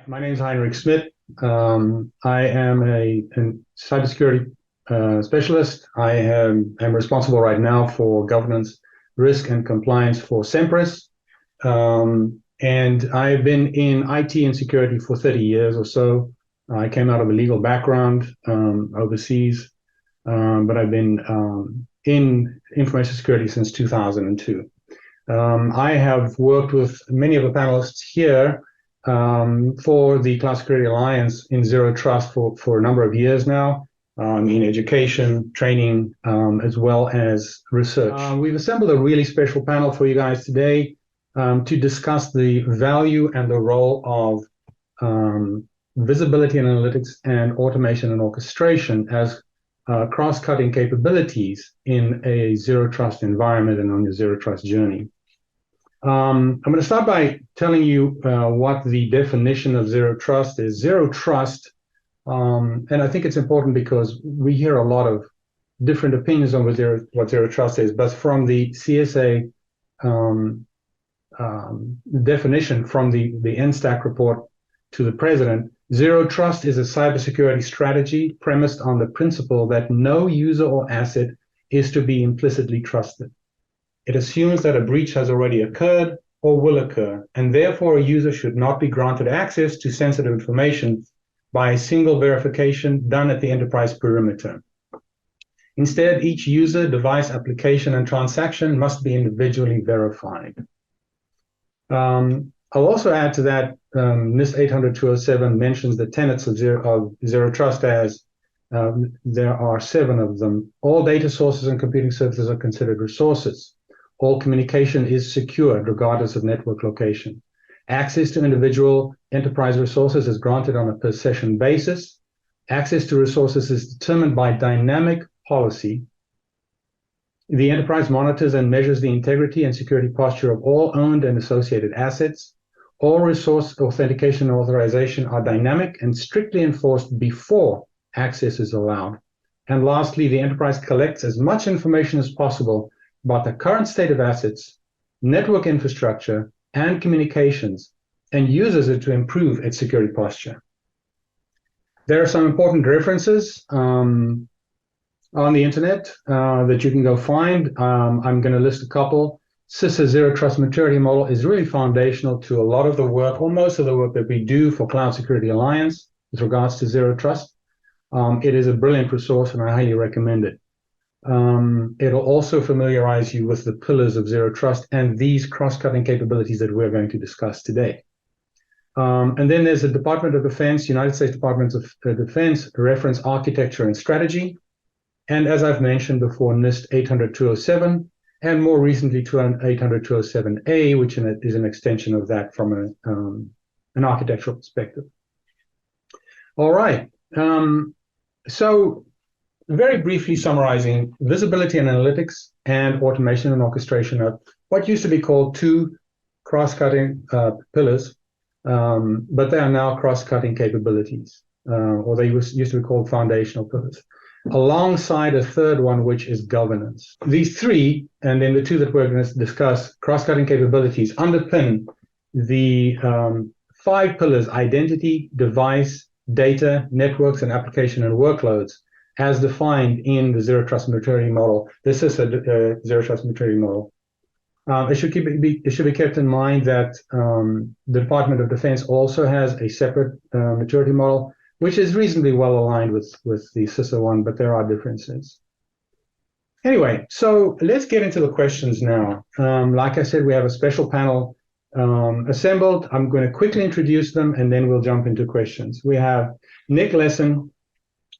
My name is Heinrich Smith. I am a cybersecurity specialist. I'm responsible right now for governance, risk, and compliance for Sempris. And I've been in IT and security for 30 years or so. I came out of a legal background overseas, but I've been in information security since 2002. I have worked with many of the panelists here for the Cloud Security Alliance in Zero Trust for a number of years now, in education, training, as well as research. We've assembled a really special panel for you guys today to discuss the value and the role of visibility and analytics and automation and orchestration as cross-cutting capabilities in a Zero Trust environment and on your Zero Trust journey. I'm going to start by telling you what the definition of Zero Trust is. Zero Trust, and I think it's important because we hear a lot of different opinions on what Zero Trust is, but from the CSA definition from the NSTAC report to the president, Zero Trust is a cybersecurity strategy premised on the principle that no user or asset is to be implicitly trusted. It assumes that a breach has already occurred or will occur, and therefore a user should not be granted access to sensitive information by a single verification done at the enterprise perimeter. Instead, each user, device, application, and transaction must be individually verified. I'll also add to that, NIST 800-207 mentions the tenets of Zero Trust as there are 7 of them. All data sources and computing services are considered resources. All communication is secured regardless of network location. Access to individual enterprise resources is granted on a per session basis. Access to resources is determined by dynamic policy. The enterprise monitors and measures the integrity and security posture of all owned and associated assets. All resource authentication and authorization are dynamic and strictly enforced before access is allowed. And lastly, the enterprise collects as much information as possible about the current state of assets, network infrastructure, and communications, and uses it to improve its security posture. There are some important references on the internet that you can go find. I'm going to list a couple. CISA Zero Trust Maturity Model is really foundational to a lot of the work, or most of the work that we do for Cloud Security Alliance with regards to Zero Trust. It is a brilliant resource, and I highly recommend it. It'll also familiarize you with the pillars of Zero Trust and these cross-cutting capabilities that we're going to discuss today. And then there's the Department of Defense, United States Department of Defense Reference Architecture and Strategy. And as I've mentioned before, NIST 800-207, and more recently 800-207A, which is an extension of that from an architectural perspective. All right. So very briefly summarizing, visibility and analytics and automation and orchestration are what used to be called 2 cross-cutting pillars, but they are now cross-cutting capabilities, or they used to be called foundational pillars, alongside a third one, which is governance. These 3, and then the 2 that we're going to discuss, cross-cutting capabilities, underpin the 5 pillars: identity, device, data, networks, and application and workloads, as defined in the Zero Trust Maturity Model. This is a Zero Trust Maturity Model. It should be kept in mind that the Department of Defense also has a separate maturity model, which is reasonably well aligned with the CISA one, but there are differences. Anyway, so let's get into the questions now. Like I said, we have a special panel assembled. I'm going to quickly introduce them, and then we'll jump into questions. We have Nick Lesson,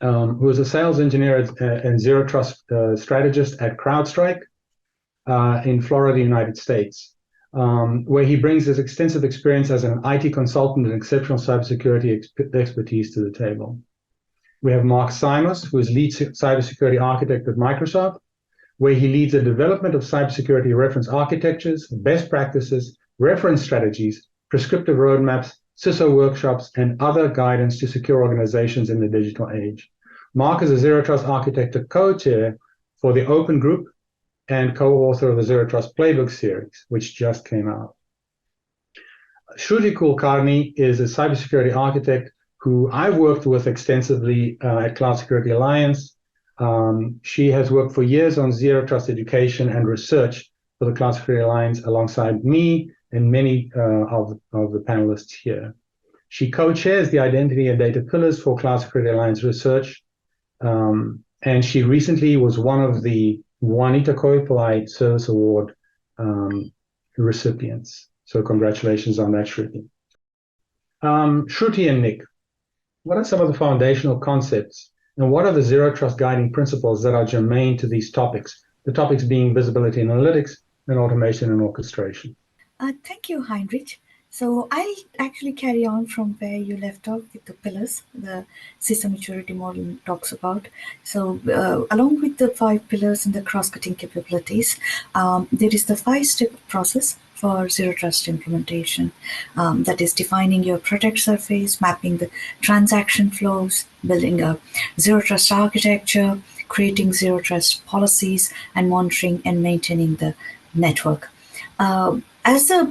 who is a sales engineer and Zero Trust strategist at CrowdStrike in Florida, United States, where he brings his extensive experience as an IT consultant and exceptional cybersecurity expertise to the table. We have Mark Simos, who is lead cybersecurity architect at Microsoft, where he leads the development of cybersecurity reference architectures, best practices, reference strategies, prescriptive roadmaps, CISO workshops, and other guidance to secure organizations in the digital age. Mark is a Zero Trust Architecture co-chair for the Open Group and co-author of the Zero Trust Playbook series, which just came out. Shruti Kulkarni is a cybersecurity architect who I've worked with extensively at Cloud Security Alliance. She has worked for years on zero trust education and research for the Cloud Security Alliance alongside me and many of the panelists here. She co-chairs the Identity and Data Pillars for Cloud Security Alliance research, and she recently was one of the Juanita Koipalai Service Award recipients. So congratulations on that, Shruti. Shruti and Nick, what are some of the foundational concepts and what are the zero trust guiding principles that are germane to these topics? The topics being visibility analytics and automation and orchestration. Thank you, Heinrich. So I'll actually carry on from where you left off with the pillars the system maturity model talks about. So along with the 5 pillars and the cross-cutting capabilities, there is the 5-step process for zero trust implementation. That is defining your product surface, mapping the transaction flows, building a zero trust architecture, creating zero trust policies, and monitoring and maintaining the network. As a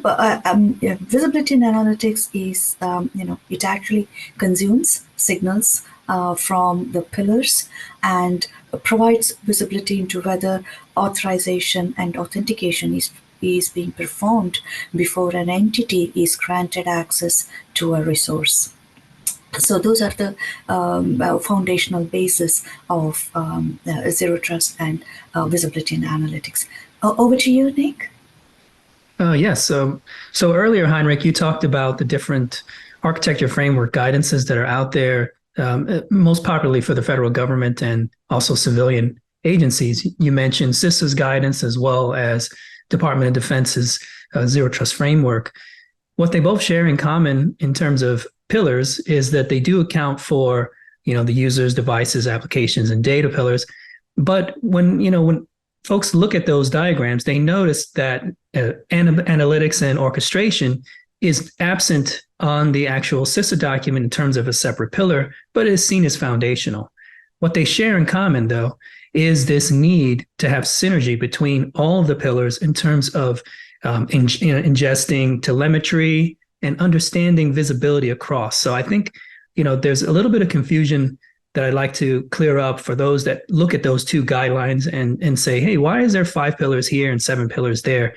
visibility and analytics is, it actually consumes signals from the pillars and provides visibility into whether authorization and authentication is being performed before an entity is granted access to a resource. So those are the foundational basis of zero trust and visibility and analytics. Over to you, Nick. Yes. So earlier, Heinrich, you talked about the different architecture framework guidances that are out there, most popularly for the federal government and also civilian agencies. You mentioned CISA's guidance as well as Department of Defense's zero trust framework. What they both share in common in terms of pillars is that they do account for, the users, devices, applications, and data pillars. But when folks look at those diagrams, they notice that analytics and orchestration is absent on the actual CISA document in terms of a separate pillar, but is seen as foundational. What they share in common, though, is this need to have synergy between all of the pillars in terms of ingesting telemetry and understanding visibility across. So I think, there's a little bit of confusion that I'd like to clear up for those that look at those 2 guidelines and say, hey, why is there 5 pillars here and 7 pillars there?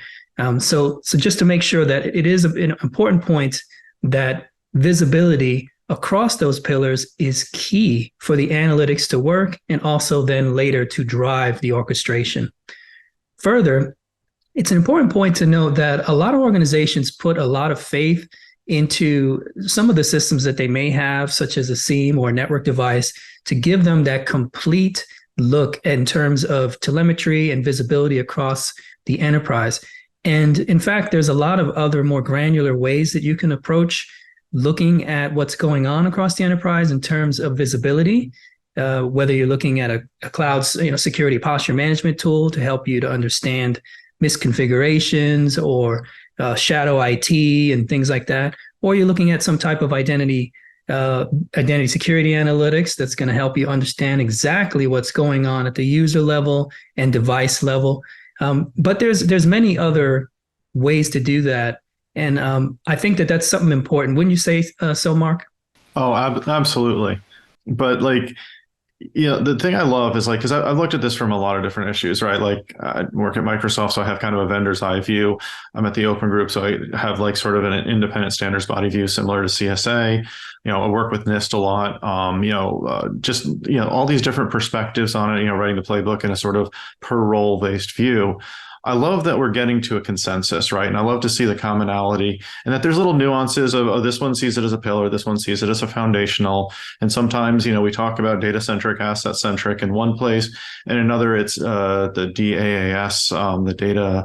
So just to make sure that it is an important point that visibility across those pillars is key for the analytics to work and also then later to drive the orchestration. Further, it's an important point to note that a lot of organizations put a lot of faith into some of the systems that they may have, such as a SIEM or a network device, to give them that complete look in terms of telemetry and visibility across the enterprise. And in fact, there's a lot of other more granular ways that you can approach looking at what's going on across the enterprise in terms of visibility, whether you're looking at a cloud security posture management tool to help you to understand misconfigurations or shadow IT and things like that, or you're looking at some type of identity security analytics that's going to help you understand exactly what's going on at the user level and device level. But there's many other ways to do that. And I think that's something important. Wouldn't you say so, Mark? Oh, absolutely. But the thing I love is because I've looked at this from a lot of different issues, right? Like I work at Microsoft, so I have kind of a vendor's eye view. I'm at the open group, so I have sort of an independent standards body view similar to CSA. I work with NIST a lot. All these different perspectives on it, writing the playbook in a sort of per role based view. I love that we're getting to a consensus, right? And I love to see the commonality and that there's little nuances of this one sees it as a pillar, this one sees it as a foundational. And sometimes, we talk about data-centric, asset-centric in one place, and another it's the DAAS, the data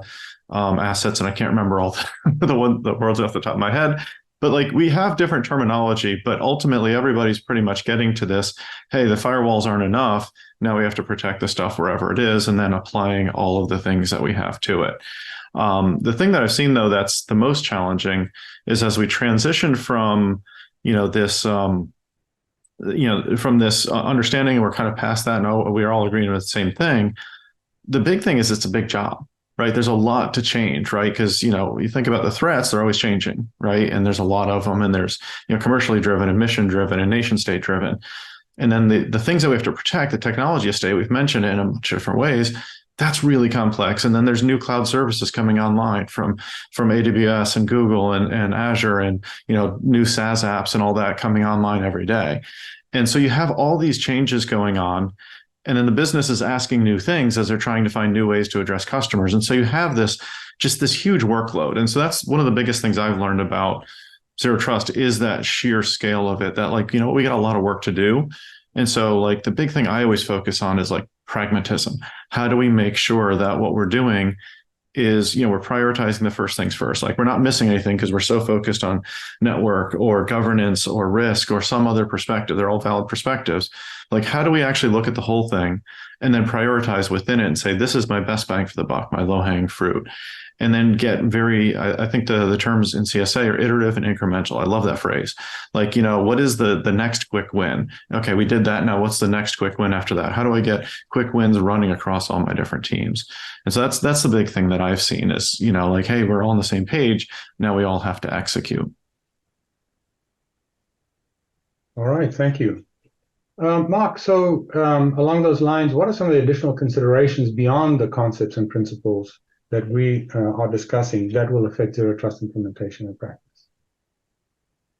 assets. And I can't remember all the words off the top of my head. But we have different terminology, but ultimately everybody's pretty much getting to this. Hey, the firewalls aren't enough. Now we have to protect the stuff wherever it is, and then applying all of the things that we have to it. The thing that I've seen, though, that's the most challenging is as we transition from, this, from this understanding, and we're kind of past that, and we are all agreeing with the same thing. The big thing is it's a big job. right? There's a lot to change, right? Because, you think about the threats, they're always changing, right? And there's a lot of them, and there's, commercially driven and mission driven and nation state driven. And then the things that we have to protect, the technology estate, we've mentioned it in a bunch of different ways. That's really complex. And then there's new cloud services coming online from AWS and Google and Azure, and new SaaS apps and all that coming online every day. And so you have all these changes going on. And then the business is asking new things as they're trying to find new ways to address customers. And so you have this huge workload. And so that's one of the biggest things I've learned about Zero Trust, is that sheer scale of it, that we got a lot of work to do. And so the big thing I always focus on is pragmatism. How do we make sure that what we're doing is, we're prioritizing the first things first? We're not missing anything because we're so focused on network or governance or risk or some other perspective. They're all valid perspectives. How do we actually look at the whole thing and then prioritize within it and say, this is my best bang for the buck, my low hanging fruit? And then get I think the terms in CSA are iterative and incremental. I love that phrase. What is the next quick win? Okay, we did that. Now what's the next quick win after that? How do I get quick wins running across all my different teams? And so that's the big thing that I've seen is, hey, we're all on the same page. Now we all have to execute. All right, thank you. Mark, so along those lines, what are some of the additional considerations beyond the concepts and principles that we are discussing that will affect Zero Trust implementation in practice?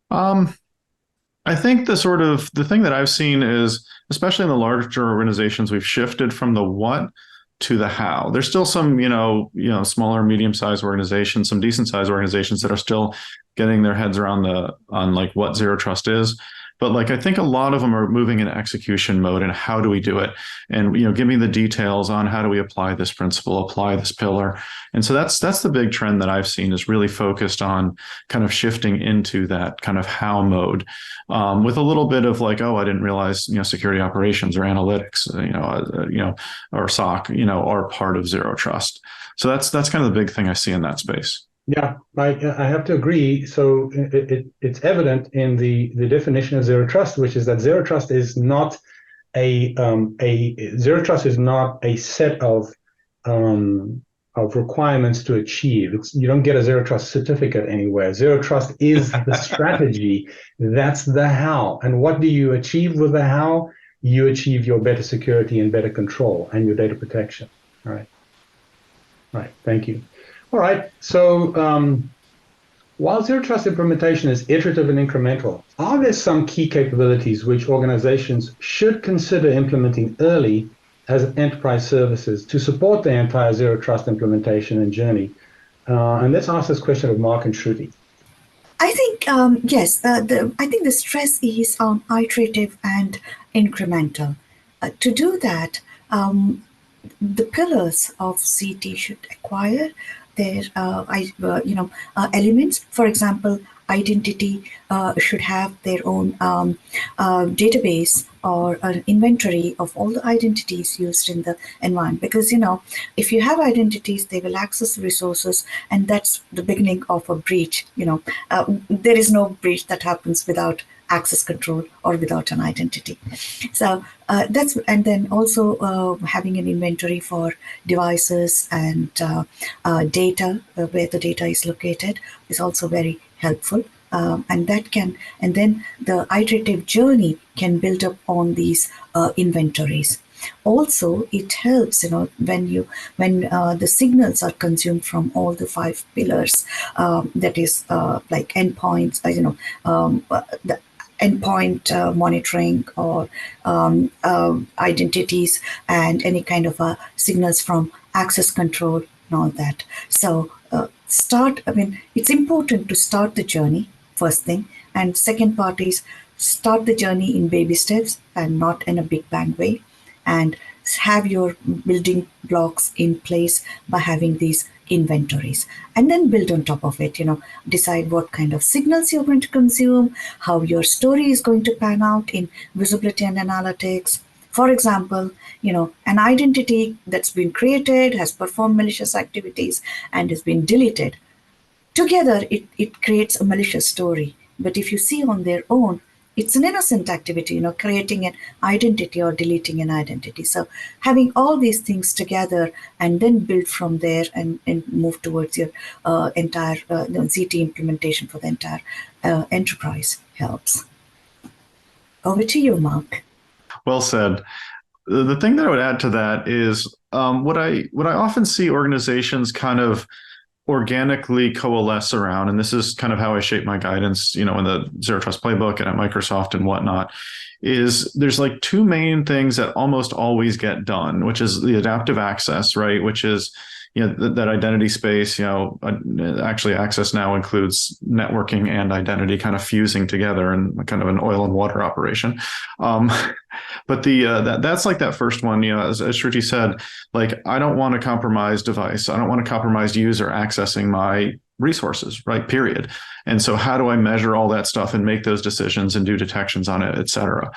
I think the thing that I've seen is, especially in the larger organizations, we've shifted from the what to the how. There's still some, smaller, medium-sized organizations, some decent-sized organizations that are still getting their heads around on what Zero Trust is. But I think a lot of them are moving in execution mode, and how do we do it? And, give me the details on how do we apply this principle, apply this pillar. And so that's the big trend that I've seen, is really focused on kind of shifting into that kind of how mode, with a little bit of oh, I didn't realize, security operations or analytics, or SOC, are part of Zero Trust. So that's kind of the big thing I see in that space. Yeah, I have to agree. So it's evident in the definition of Zero Trust, which is that Zero Trust is not a set of requirements to achieve. You don't get a Zero Trust certificate anywhere. Zero Trust is the strategy. That's the how. And what do you achieve with the how? You achieve your better security and better control and your data protection. All right. Right. Thank you. All right. So while Zero Trust implementation is iterative and incremental, are there some key capabilities which organizations should consider implementing early as enterprise services to support the entire Zero Trust implementation and journey? And let's ask this question of Mark and Shruti. I think, yes, I think the stress is on iterative and incremental. To do that, the pillars of CT should acquire their elements. For example, identity should have their own database or an inventory of all the identities used in the environment. Because, if you have identities, they will access resources, and that's the beginning of a breach. There is no breach that happens without access control or without an identity. So and then also having an inventory for devices and data, where the data is located, is also very helpful. And then the iterative journey can build up on these inventories. Also, it helps, when the signals are consumed from all the 5 pillars, that is like endpoints, the endpoint monitoring or identities and any kind of signals from access control and all that. So it's important to start the journey, first thing. And second part is start the journey in baby steps and not in a big bang way. And have your building blocks in place by having these inventories, and then build on top of it. Decide what kind of signals you're going to consume, how your story is going to pan out in visibility and analytics. For example, an identity that's been created, has performed malicious activities, and has been deleted. Together, it creates a malicious story. But if you see on their own, it's an innocent activity, creating an identity or deleting an identity. So having all these things together and then build from there and move towards your entire ZT implementation for the entire enterprise helps. Over to you, Mark. Well said. The thing that I would add to that is what I often see organizations kind of organically coalesce around, and this is kind of how I shape my guidance, in the Zero Trust playbook and at Microsoft and whatnot, is there's like two main things that almost always get done, which is the adaptive access, right? Which is, that identity space, actually access now includes networking and identity kind of fusing together in kind of an oil and water operation. But that's like that first one, as Shruti said, like, I don't want a compromised device. I don't want a compromised user accessing my resources, right? Period. And so how do I measure all that stuff and make those decisions and do detections on it, et cetera?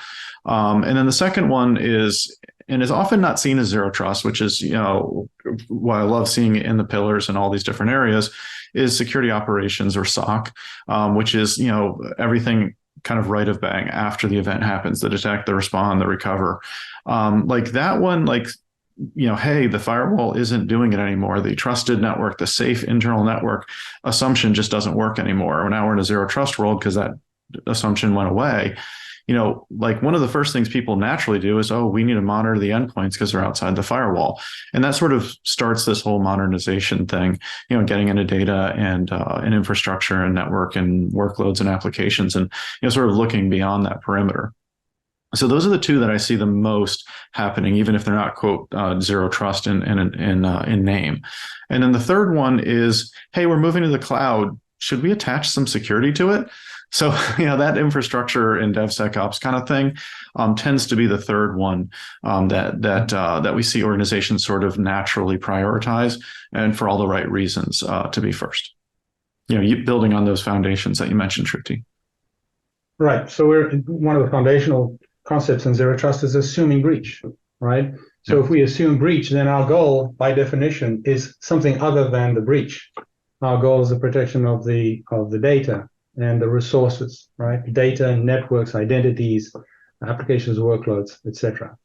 And then the second one is, and is often not seen as zero trust, which is, what I love seeing in the pillars and all these different areas, is security operations, or SOC, which is, everything kind of right of bang after the event happens, the detect, the respond, the recover. Like that one, like, hey, the firewall isn't doing it anymore. The trusted network, the safe internal network assumption just doesn't work anymore. Now we're in a zero trust world because that assumption went away. Like one of the first things people naturally do is, we need to monitor the endpoints because they're outside the firewall. And that sort of starts this whole modernization thing, getting into data and infrastructure and network and workloads and applications, and, sort of looking beyond that perimeter. So those are the two that I see the most happening, even if they're not, quote, zero trust in name. And then the third one is, hey, we're moving to the cloud. Should we attach some security to it? So, that infrastructure and DevSecOps kind of thing tends to be the third one that we see organizations sort of naturally prioritize, and for all the right reasons to be first. Building on those foundations that you mentioned, Shruti. Right. So one of the foundational concepts in zero trust is assuming breach, right? So if we assume breach, then our goal, by definition, is something other than the breach. Our goal is the protection of the data and the resources, right? Data, networks, identities, applications, workloads, etc.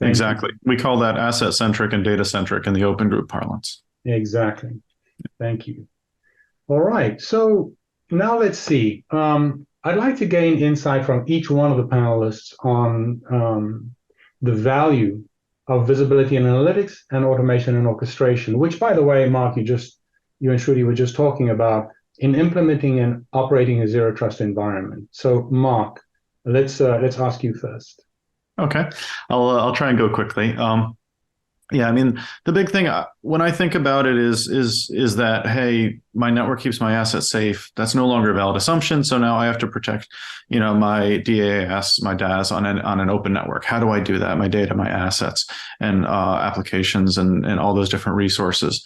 Exactly. We call that asset-centric and data-centric in the open group parlance. Exactly. Thank you. All right. So now let's see. I'd like to gain insight from each one of the panelists on the value of visibility and analytics and automation and orchestration, which, by the way, Mark, you and Shruti were just talking about in implementing and operating a zero trust environment. So, Mark, let's ask you first. Okay, I'll try and go quickly. Yeah, I mean, the big thing when I think about it is that, hey, my network keeps my assets safe. That's no longer a valid assumption. So now I have to protect, my DAS, my DAS on an open network. How do I do that? My data, my assets, and applications, and all those different resources.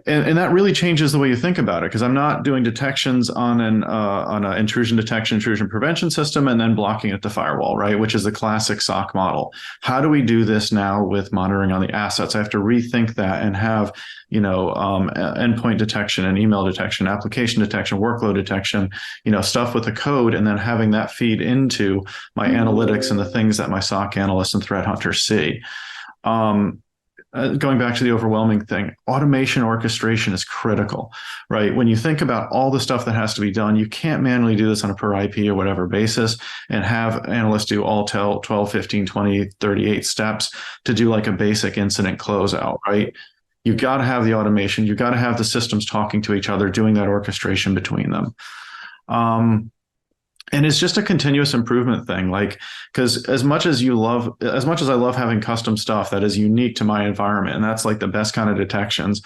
And that really changes the way you think about it, because I'm not doing detections on an intrusion detection, intrusion prevention system and then blocking it at the firewall, right? Which is the classic SOC model. How do we do this now with monitoring on the assets? I have to rethink that and have, endpoint detection and email detection, application detection, workload detection, stuff with the code, and then having that feed into my analytics and the things that my SOC analysts and threat hunters see. Going back to the overwhelming thing, automation orchestration is critical, right? When you think about all the stuff that has to be done, you can't manually do this on a per IP or whatever basis and have analysts do all 12, 15, 20, 38 steps to do like a basic incident closeout, right? You got to have the automation. You got to have the systems talking to each other, doing that orchestration between them. And it's just a continuous improvement thing, like, because as much as I love having custom stuff that is unique to my environment, and that's like the best kind of detections,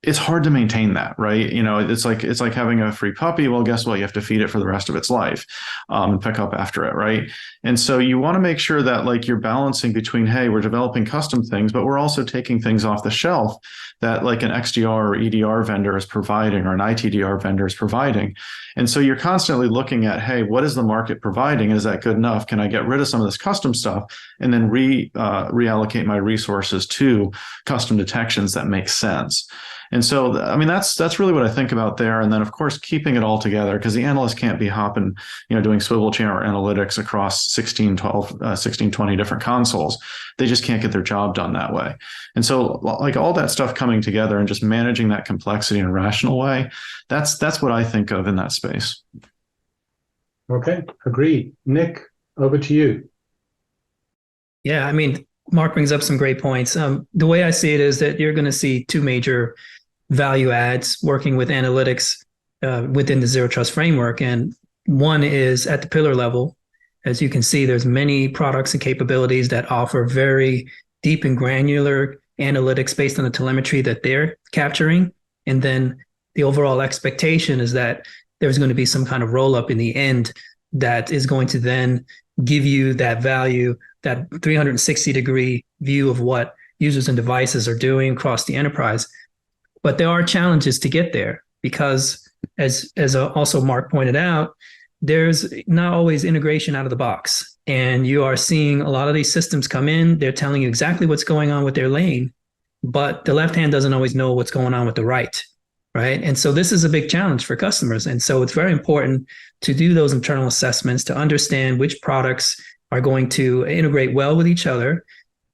it's hard to maintain that, right? It's like having a free puppy. Well, guess what? You have to feed it for the rest of its life, and pick up after it, right? And so you want to make sure that like you're balancing between, hey, we're developing custom things, but we're also taking things off the shelf that like an XDR or EDR vendor is providing, or an ITDR vendor is providing. And so you're constantly looking at, hey, what is the market providing? Is that good enough? Can I get rid of some of this custom stuff and then reallocate my resources to custom detections that make sense? And so, I mean, that's really what I think about there. And then, of course, keeping it all together, because the analyst can't be hopping, doing swivel chair analytics across 16, 12, 16, 20 different consoles. They just can't get their job done that way. And so, like, all that stuff coming together and just managing that complexity in a rational way, that's what I think of in that space. Okay, agreed. Nick, over to you. Yeah, I mean, Mark brings up some great points. The way I see it is that you're going to see two major value adds working with analytics within the Zero Trust framework. And one is at the pillar level. As you can see, there's many products and capabilities that offer very deep and granular analytics based on the telemetry that they're capturing. And then the overall expectation is that there's going to be some kind of roll up in the end that is going to then give you that value, that 360-degree view of what users and devices are doing across the enterprise. But there are challenges to get there because, as also Mark pointed out, there's not always integration out of the box. And you are seeing a lot of these systems come in, they're telling you exactly what's going on with their lane, but the left hand doesn't always know what's going on with the right. Right. And so this is a big challenge for customers. And so it's very important to do those internal assessments to understand which products are going to integrate well with each other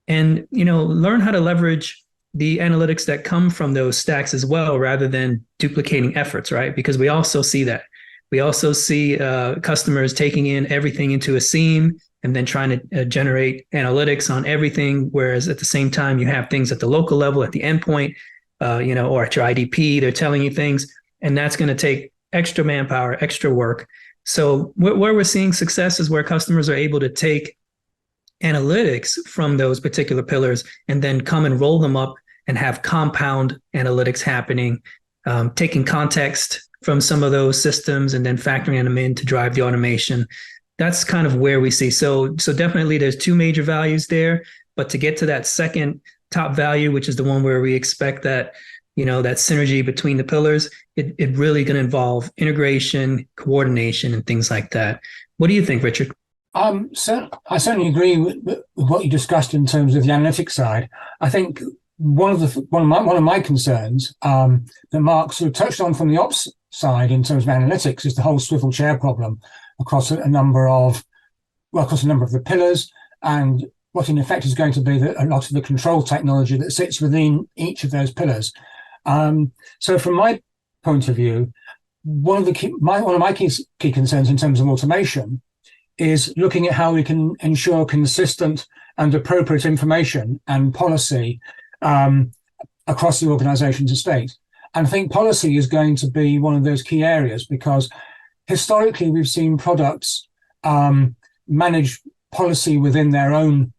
and, learn how to leverage the analytics that come from those stacks as well, rather than duplicating efforts. Right. Because we also see that. We also see customers taking in everything into a seam and then trying to generate analytics on everything. Whereas at the same time, you have things at the local level, at the endpoint, or at your IDP, they're telling you things, and that's going to take extra manpower, extra work. So where we're seeing success is where customers are able to take analytics from those particular pillars and then come and roll them up and have compound analytics happening, taking context from some of those systems and then factoring them in to drive the automation. That's kind of where we see. So definitely there's two major values there, but to get to that second top value, which is the one where we expect that, that synergy between the pillars, it really going to involve integration, coordination, and things like that. What do you think, Richard? So I certainly agree with what you discussed in terms of the analytics side. I think one of my concerns that Mark sort of touched on from the ops side in terms of analytics is the whole swivel chair problem across a number of the pillars, and what in effect is going to be a lot of the control technology that sits within each of those pillars. So from my point of view, one of my key concerns in terms of automation is looking at how we can ensure consistent and appropriate information and policy across the organization's estate. And I think policy is going to be one of those key areas, because historically we've seen products manage policy within their own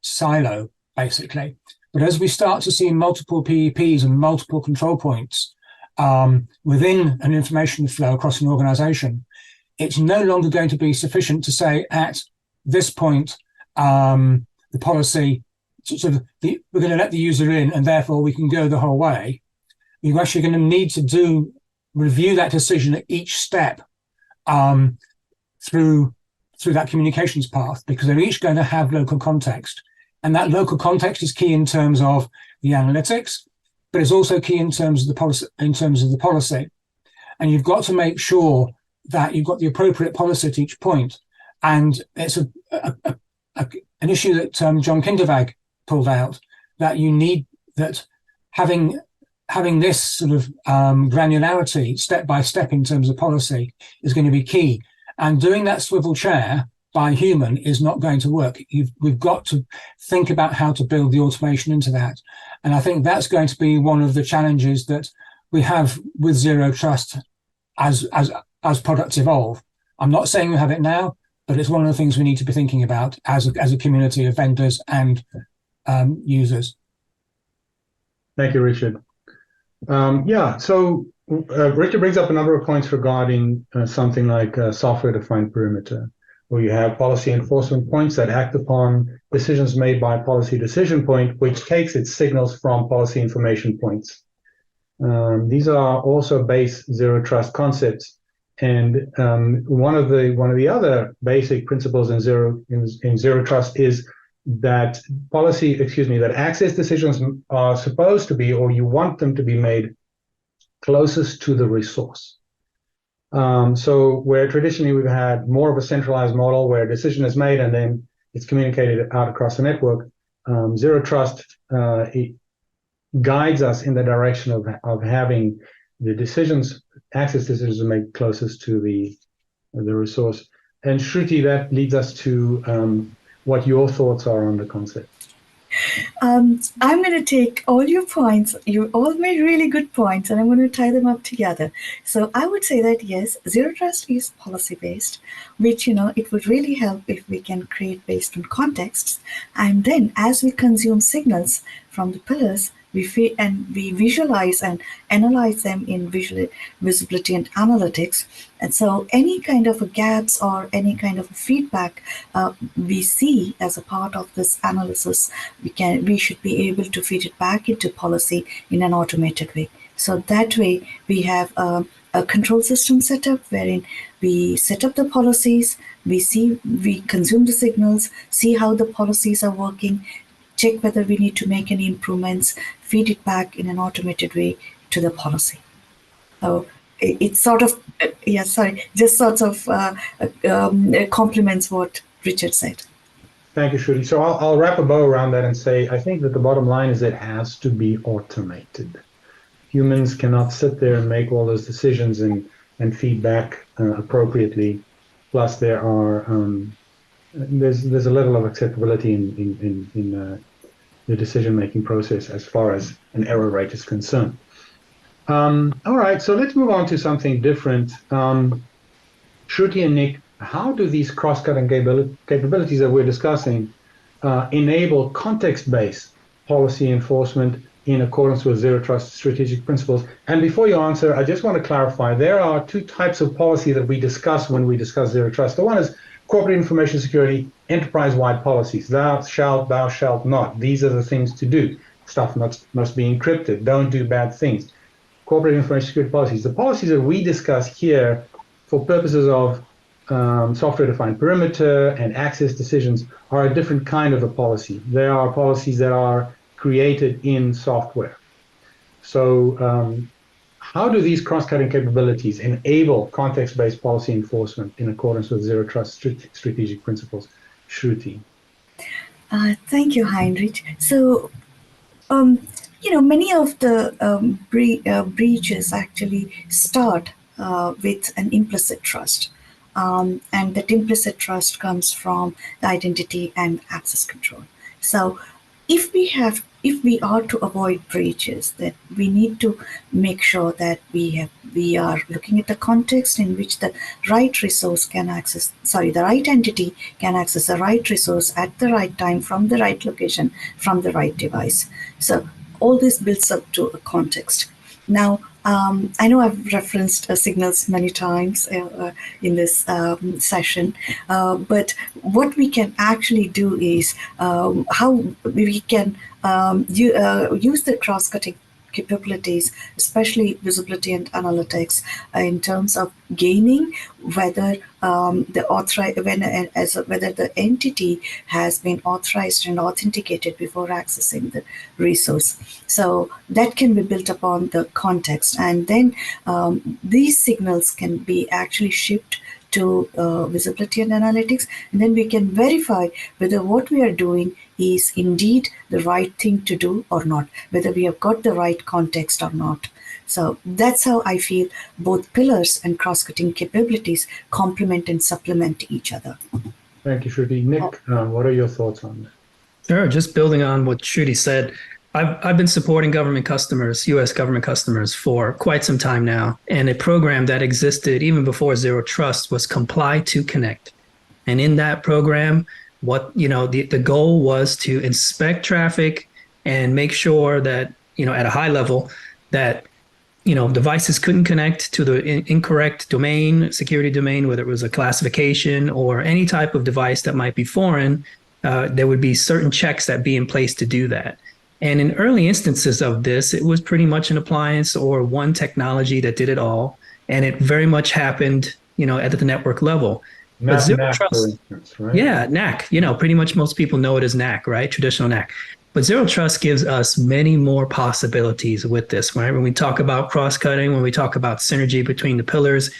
silo, basically. But as we start to see multiple PEPs and multiple control points within an information flow across an organization, it's no longer going to be sufficient to say at this point, the policy, we're going to let the user in and therefore we can go the whole way. You're actually going to need to review that decision at each step through that communications path, because they're each going to have local context. And that local context is key in terms of the analytics, but it's also key in terms of the policy. And you've got to make sure that you've got the appropriate policy at each point. And it's an issue that John Kindervag pulled out, that you need, that having this sort of granularity step by step in terms of policy is going to be key. And doing that swivel chair by human is not going to work. We've got to think about how to build the automation into that. And I think that's going to be one of the challenges that we have with Zero Trust as products evolve. I'm not saying we have it now, but it's one of the things we need to be thinking about as a community of vendors and users. Thank you, Richard. So Richard brings up a number of points regarding something like software-defined perimeter, where you have policy enforcement points that act upon decisions made by policy decision point, which takes its signals from policy information points. These are also base Zero Trust concepts. And one of the other basic principles in Zero Trust is that that access decisions are supposed to be, or you want them to be made closest to the resource. So where traditionally we've had more of a centralized model where a decision is made and then it's communicated out across the network, Zero Trust it guides us in the direction of having the access decisions made closest to the resource. And Shruti, that leads us to what your thoughts are on the concept. I'm going to take all your points. You all made really good points, and I'm going to tie them up together. So I would say that yes, Zero Trust is policy based, which it would really help if we can create based on contexts, and then as we consume signals from the pillars, we visualize and analyze them in visibility and analytics. And so any kind of gaps or any kind of feedback we see as a part of this analysis, we should be able to feed it back into policy in an automated way. So that way we have a control system set up wherein we set up the policies, we consume the signals, see how the policies are working, check whether we need to make any improvements, feed it back in an automated way to the policy. So it's sort of, complements what Richard said. Thank you, Shruti. So I'll wrap a bow around that and say, I think that the bottom line is it has to be automated. Humans cannot sit there and make all those decisions and feedback appropriately. Plus, there's a level of acceptability in the decision-making process as far as an error rate is concerned. All right, so let's move on to something different. Shruti and Nick, how do these cross-cutting capabilities that we're discussing enable context-based policy enforcement in accordance with Zero Trust strategic principles? And before you answer, I just want to clarify, there are two types of policy that we discuss when we discuss Zero Trust. The one is corporate information security, enterprise-wide policies. Thou shalt not. These are the things to do. Stuff must be encrypted. Don't do bad things. Corporate information security policies. The policies that we discuss here for purposes of software-defined perimeter and access decisions are a different kind of a policy. They are policies that are created in software. So how do these cross-cutting capabilities enable context-based policy enforcement in accordance with Zero Trust strategic principles? Shruti. Thank you, Heinrich. So, many of the breaches actually start with an implicit trust. And that implicit trust comes from the identity and access control. So if we are to avoid breaches, that we need to make sure that we are looking at the context in which the right resource can access, the right entity can access the right resource at the right time from the right location from the right device. So all this builds up to a context. Now, I know I've referenced signals many times in this session, but what we can actually do is how we can use the cross-cutting capabilities, especially visibility and analytics, in terms of gaining whether whether the entity has been authorized and authenticated before accessing the resource. So that can be built upon the context, and then these signals can be actually shipped to visibility and analytics, and then we can verify whether what we are doing is indeed the right thing to do or not, whether we have got the right context or not. So that's how I feel both pillars and cross-cutting capabilities complement and supplement each other. Thank you, Shruti. Nick, what are your thoughts on that? Sure. Just building on what Shruti said, I've been supporting government customers, U.S. government customers, for quite some time now. And a program that existed even before Zero Trust was Comply to Connect. And in that program, the goal was to inspect traffic and make sure that, at a high level, that devices couldn't connect to the incorrect domain, security domain, whether it was a classification or any type of device that might be foreign. There would be certain checks that be in place to do that. And in early instances of this, it was pretty much an appliance or one technology that did it all. And it very much happened, at the network level. But zero NAC, for trust, instance, right? yeah, NAC, you know, pretty much most people know it as NAC, right? Traditional NAC. But zero trust gives us many more possibilities with this, right? When we talk about cross-cutting, when we talk about synergy between the pillars,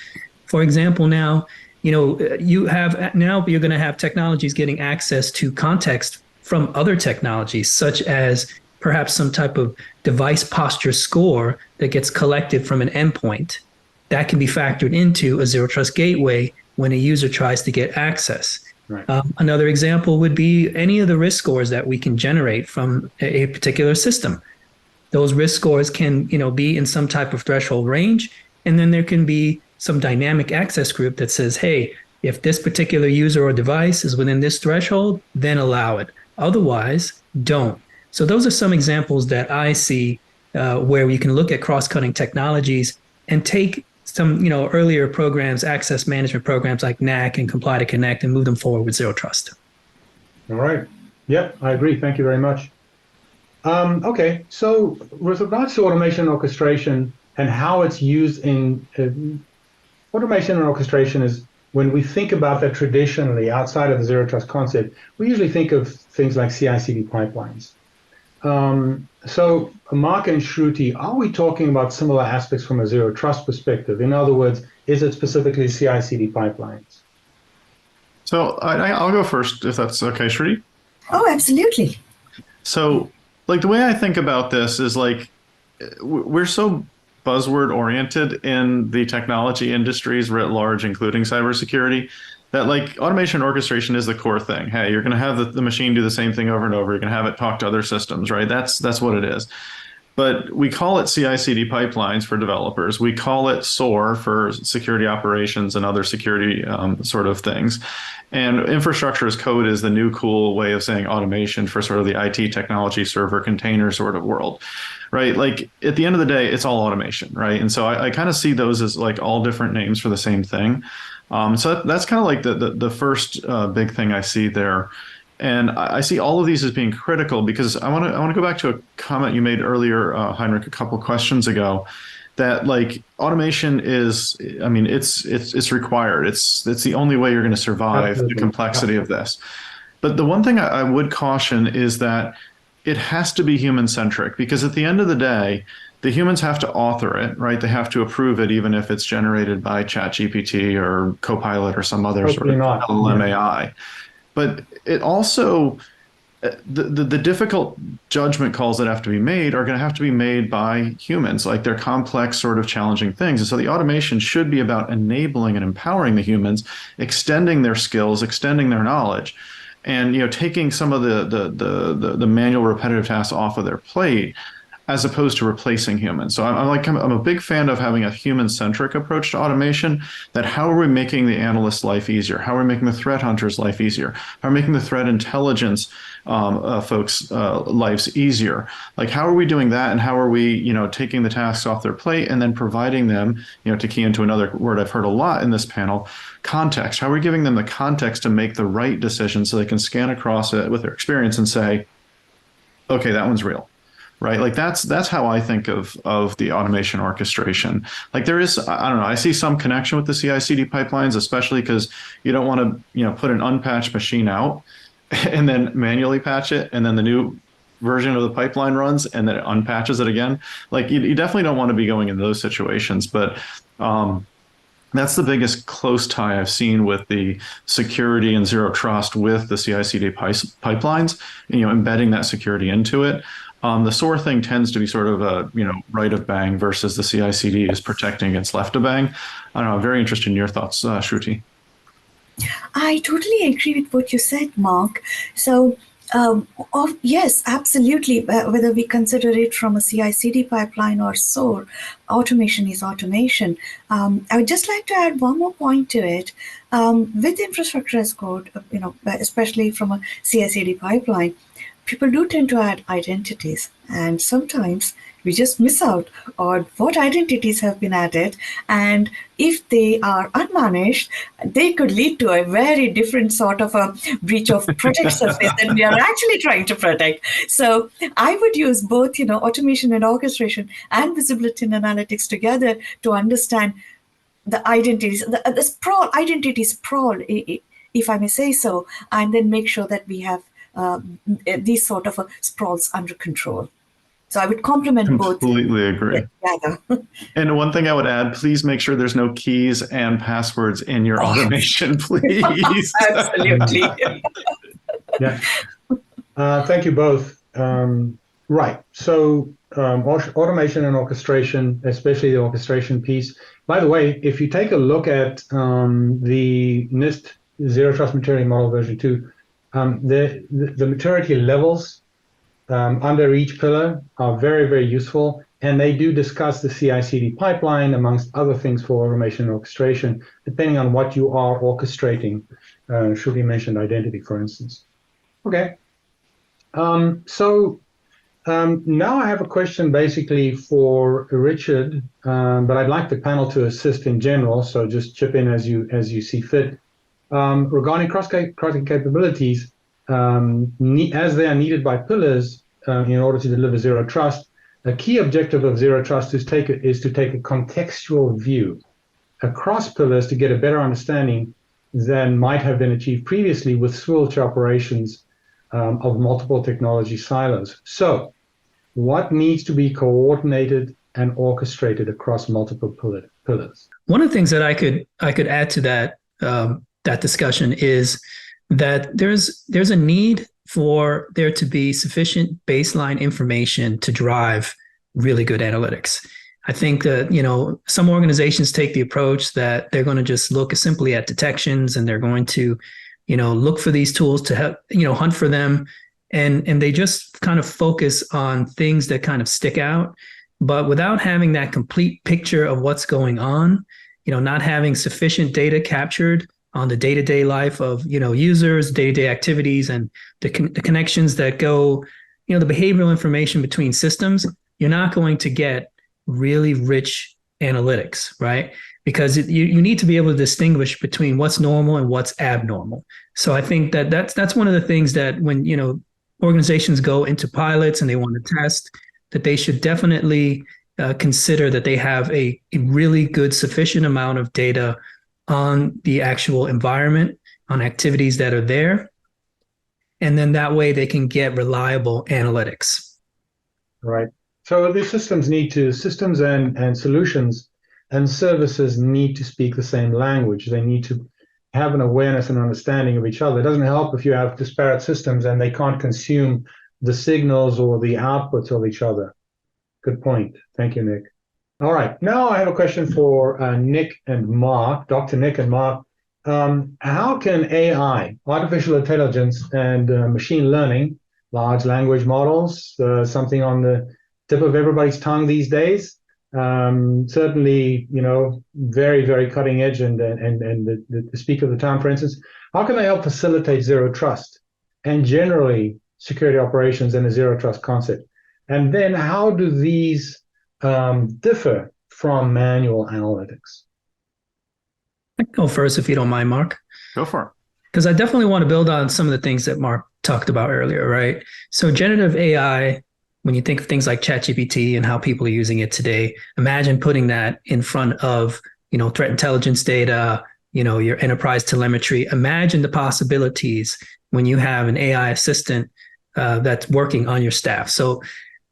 for example, now, you know, you're going to have technologies getting access to context from other technologies, such as perhaps some type of device posture score that gets collected from an endpoint that can be factored into a zero trust gateway when a user tries to get access. Right. Another example would be any of the risk scores that we can generate from a particular system. Those risk scores can, you know, be in some type of threshold range, and then there can be some dynamic access group that says, hey, if this particular user or device is within this threshold, then allow it. Otherwise, don't. So those are some examples that I see where we can look at cross-cutting technologies and take some, you know, earlier programs, access management programs like NAC and Comply to Connect, and move them forward with zero trust. All right. Yep, I agree. Thank you very much. Okay, so with regards to automation and orchestration and how it's used in automation and orchestration is when we think about that traditionally outside of the zero trust concept, we usually think of things like CI/CD pipelines. So Mark and Shruti, are we talking about similar aspects from a zero trust perspective? In other words, is it specifically CI/CD pipelines? So I'll go first, if that's okay, Shruti. Oh, absolutely. So, like, the way I think about this is like we're so buzzword oriented in the technology industries writ large, including cybersecurity, that like automation orchestration is the core thing. Hey, you're going to have the machine do the same thing over and over. You're going to have it talk to other systems, right? That's what it is. But we call it CI/CD pipelines for developers. We call it SOAR for security operations and other security sort of things. And infrastructure as code is the new cool way of saying automation for sort of the IT technology server container sort of world, right? Like at the end of the day, it's all automation, right? And so I kind of see those as like all different names for the same thing. So that's kind of like the first big thing I see there. And I see all of these as being critical because I want to go back to a comment you made earlier, Heinrich, a couple questions ago, that like automation is, I mean, it's required. It's the only way you're going to survive Absolutely. the complexity of this. But the one thing I would caution is that it has to be human centric, because at the end of the day, the humans have to author it, right? They have to approve it, even if it's generated by ChatGPT or Copilot or some other sort of LLM AI. But it also, the difficult judgment calls that have to be made are going to have to be made by humans. Like they're complex, sort of challenging things. And so the automation should be about enabling and empowering the humans, extending their skills, extending their knowledge, and taking some of the manual repetitive tasks off of their plate, as opposed to replacing humans. So I'm a big fan of having a human-centric approach to automation. That how are we making the analyst's life easier? How are we making the threat hunter's life easier? How are we making the threat intelligence folks' lives easier? Like how are we doing that, and how are we taking the tasks off their plate and then providing them, to key into another word I've heard a lot in this panel, context. How are we giving them the context to make the right decision so they can scan across it with their experience and say, okay, that one's real. Right, like that's how I think of the automation orchestration. Like there is, I don't know, I see some connection with the CI/CD pipelines, especially because you don't want to put an unpatched machine out and then manually patch it, and then the new version of the pipeline runs and then it unpatches it again. Like you definitely don't want to be going in those situations. But that's the biggest close tie I've seen with the security and zero trust with the CI/CD pipelines. Embedding that security into it. The SOAR thing tends to be sort of a right of bang versus the CI/CD is protecting against left of bang. I don't know. I'm very interested in your thoughts, Shruti. I totally agree with what you said, Mark. So, yes, absolutely. Whether we consider it from a CI/CD pipeline or SOAR, automation is automation. I would just like to add one more point to it. With infrastructure as code, especially from a CI/CD pipeline, people do tend to add identities, and sometimes we just miss out on what identities have been added. And if they are unmanaged, they could lead to a very different sort of a breach of protect surface that we are actually trying to protect. So I would use both, automation and orchestration and visibility and analytics together to understand the identities, the sprawl, identity sprawl, if I may say so, and then make sure that we have these sort of sprawls under control. So I would complement both. Completely agree. Together. And one thing I would add, please make sure there's no keys and passwords in your automation, please. Absolutely. Yeah. Thank you both. Right. So automation and orchestration, especially the orchestration piece. By the way, if you take a look at the NIST Zero Trust Maturity Model version 2, the maturity levels under each pillar are very, very useful. And they do discuss the CI/CD pipeline, amongst other things, for automation and orchestration, depending on what you are orchestrating. Should we mention identity, for instance? Okay. Now I have a question basically for Richard, but I'd like the panel to assist in general, so just chip in as you see fit. Regarding cross-cutting capabilities, as they are needed by pillars in order to deliver zero trust, a key objective of zero trust is to take a contextual view across pillars to get a better understanding than might have been achieved previously with switch operations of multiple technology silos. So, what needs to be coordinated and orchestrated across multiple pillars? One of the things that I could add to that discussion is that there's a need for there to be sufficient baseline information to drive really good analytics. I think that, some organizations take the approach that they're going to just look simply at detections, and they're going to, look for these tools to help, hunt for them. And they just kind of focus on things that kind of stick out, but without having that complete picture of what's going on, not having sufficient data captured on the day-to-day life of, users, day-to-day activities, and the connections that go, the behavioral information between systems, you're not going to get really rich analytics, right? Because you need to be able to distinguish between what's normal and what's abnormal. So I think that's one of the things that when, organizations go into pilots and they want to test, that they should definitely consider that they have a really good, sufficient amount of data on the actual environment, on activities that are there. And then that way they can get reliable analytics. Right. So the systems and solutions and services need to speak the same language. They need to have an awareness and understanding of each other. It doesn't help if you have disparate systems and they can't consume the signals or the outputs of each other. Good point. Thank you, Nick. All right. Now I have a question for Nick and Mark, Dr. Nick and Mark. How can AI, artificial intelligence, and machine learning, large language models, something on the tip of everybody's tongue these days, certainly, very, very cutting edge and the speak of the time, for instance, how can they help facilitate zero trust and generally security operations and a zero trust concept? And then how do these differ from manual analytics? I can go first if you don't mind, Mark. Go for it. Because I definitely want to build on some of the things that Mark talked about earlier, right? So generative AI, when you think of things like ChatGPT and how people are using it today, imagine putting that in front of, threat intelligence data, your enterprise telemetry. Imagine the possibilities when you have an AI assistant that's working on your staff. So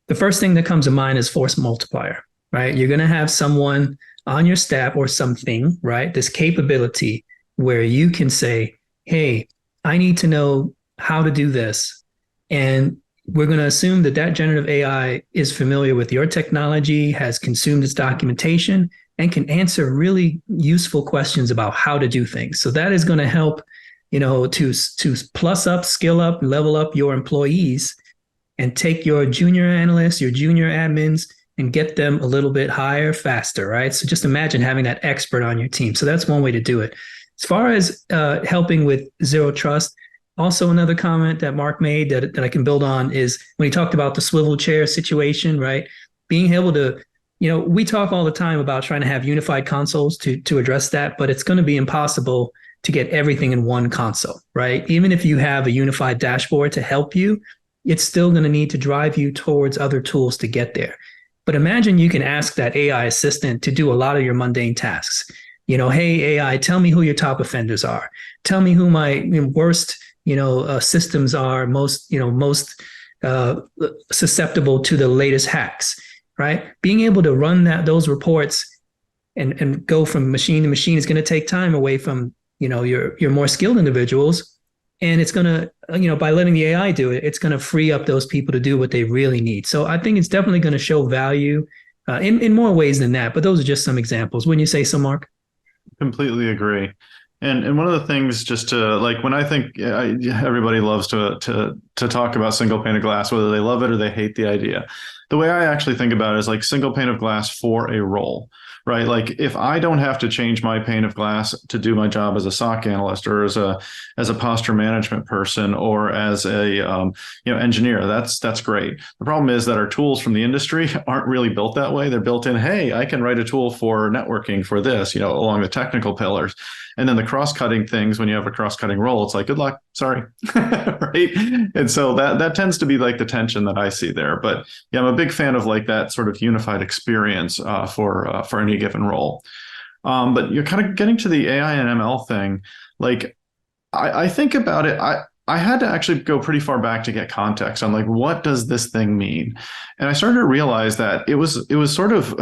the first thing that comes to mind is force multiplier, right? You're going to have someone on your staff or something, right? This capability where you can say, hey, I need to know how to do this. And we're going to assume that generative AI is familiar with your technology, has consumed its documentation, and can answer really useful questions about how to do things. So that is going to help, to plus up, skill up, level up your employees and take your junior analysts, your junior admins, and get them a little bit higher, faster, right? So just imagine having that expert on your team. So that's one way to do it. As far as helping with zero trust, also another comment that Mark made that I can build on is when he talked about the swivel chair situation, right? Being able to, we talk all the time about trying to have unified consoles to address that, but it's going to be impossible to get everything in one console, right? Even if you have a unified dashboard to help you, it's still going to need to drive you towards other tools to get there. But imagine you can ask that AI assistant to do a lot of your mundane tasks. hey, AI, tell me who your top offenders are. Tell me who my worst, systems are most susceptible to the latest hacks, right? Being able to run those reports and go from machine to machine is going to take time away from, your more skilled individuals. And it's going to, by letting the AI do it, it's going to free up those people to do what they really need. So I think it's definitely going to show value in more ways than that. But those are just some examples. Wouldn't you say so, Mark? Completely agree. And one of the things, just to like, when I think everybody loves to talk about single pane of glass, whether they love it or they hate the idea. The way I actually think about it is like single pane of glass for a role, right? Like if I don't have to change my pane of glass to do my job as a SOC analyst or as a posture management person or as a engineer, that's great. The problem is that our tools from the industry aren't really built that way. They're built in, hey, I can write a tool for networking for this, along the technical pillars. And then the cross-cutting things, when you have a cross-cutting role, it's like, good luck, sorry, right? And so that tends to be like the tension that I see there. But yeah, I'm a big fan of like that sort of unified experience for any given role. But you're kind of getting to the AI and ML thing. Like, I think about it. I had to actually go pretty far back to get context on like, what does this thing mean? And I started to realize that it was sort of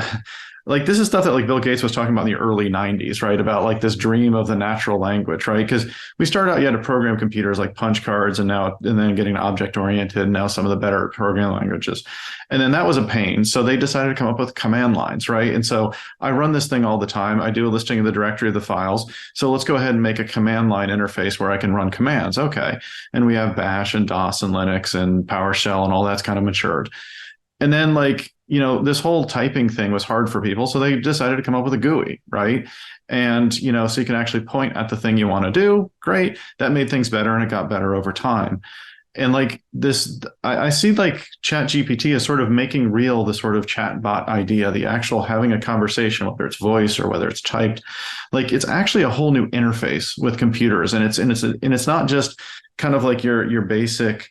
like, this is stuff that like Bill Gates was talking about in the early 90s, right? About like this dream of the natural language, right? Because we started out, you had to program computers like punch cards and then getting object oriented, and now some of the better programming languages. And then that was a pain. So they decided to come up with command lines, right? And so I run this thing all the time. I do a listing of the directory of the files. So let's go ahead and make a command line interface where I can run commands. Okay. And we have Bash and DOS and Linux and PowerShell and all that's kind of matured. And then this whole typing thing was hard for people. So they decided to come up with a GUI, right? And, so you can actually point at the thing you want to do. Great. That made things better, and it got better over time. And like this, I see like ChatGPT as sort of making real the sort of chatbot idea, the actual having a conversation, whether it's voice or whether it's typed. Like it's actually a whole new interface with computers. And it's not just kind of like your basic,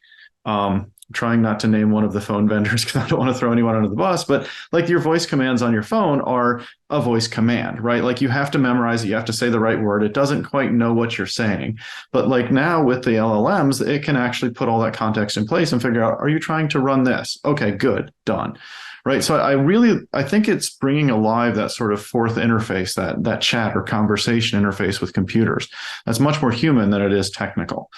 trying not to name one of the phone vendors because I don't want to throw anyone under the bus, but like your voice commands on your phone are a voice command, right? Like you have to memorize it, you have to say the right word. It doesn't quite know what you're saying. But like now with the LLMs, it can actually put all that context in place and figure out, are you trying to run this? Okay, good, done. Right. So I think it's bringing alive that sort of fourth interface, that chat or conversation interface with computers. That's much more human than it is technical.